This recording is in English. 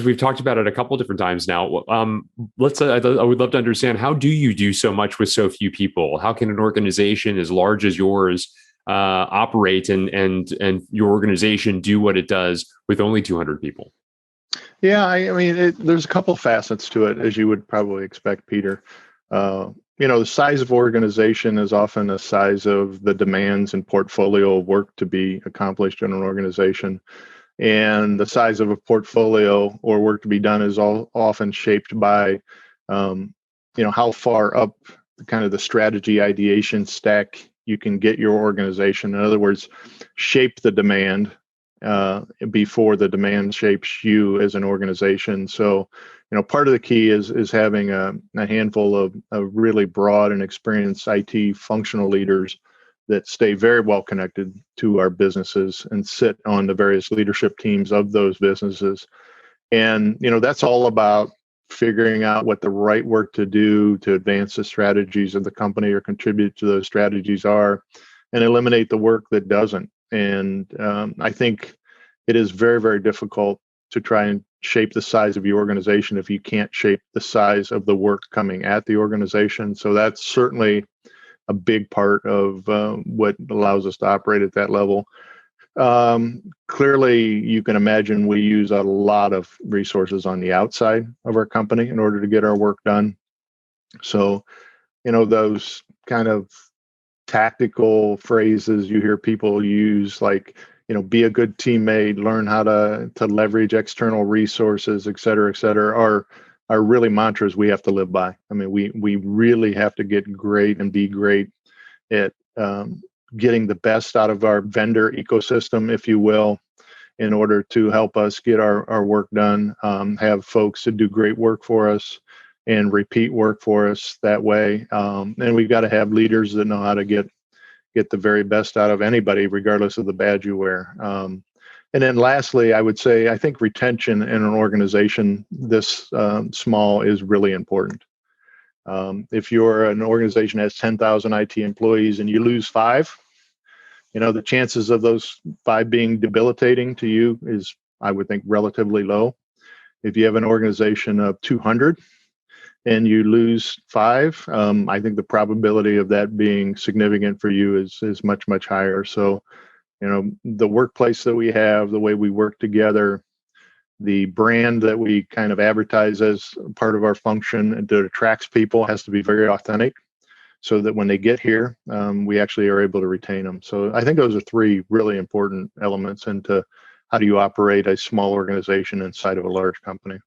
we've talked about it a couple different times now. I would love to understand, how do you do so much with so few people? How can an organization as large as yours operate and your organization do what it does with only 200 people? Yeah, I mean, there's a couple facets to it, as you would probably expect, Peter. The size of organization is often the size of the demands and portfolio of work to be accomplished in an organization. And the size of a portfolio or work to be done is often shaped by, how far up kind of the strategy ideation stack you can get your organization. In other words, shape the demand before the demand shapes you as an organization. So, part of the key is having a handful of really broad and experienced IT functional leaders that stay very well connected to our businesses and sit on the various leadership teams of those businesses. And, that's all about figuring out what the right work to do to advance the strategies of the company or contribute to those strategies are, and eliminate the work that doesn't. And I think it is very, very difficult to try and shape the size of your organization if you can't shape the size of the work coming at the organization. So that's certainly a big part of what allows us to operate at that level. Clearly, you can imagine we use a lot of resources on the outside of our company in order to get our work done. So, those kind of tactical phrases you hear people use, like, be a good teammate, learn how to leverage external resources, et cetera, are really mantras we have to live by. I mean, we really have to get great and be great at getting the best out of our vendor ecosystem, if you will, in order to help us get our work done, have folks to do great work for us and repeat work for us that way. And we've got to have leaders that know how to get the very best out of anybody, regardless of the badge you wear. And then lastly, I would say, I think retention in an organization this small is really important. If you're an organization that has 10,000 IT employees and you lose 5, the chances of those 5 being debilitating to you is, I would think, relatively low. If you have an organization of 200 and you lose 5, I think the probability of that being significant for you is much, much higher. So, the workplace that we have, the way we work together, the brand that we kind of advertise as part of our function and that attracts people has to be very authentic, so that when they get here, we actually are able to retain them. So I think those are 3 really important elements into how do you operate a small organization inside of a large company.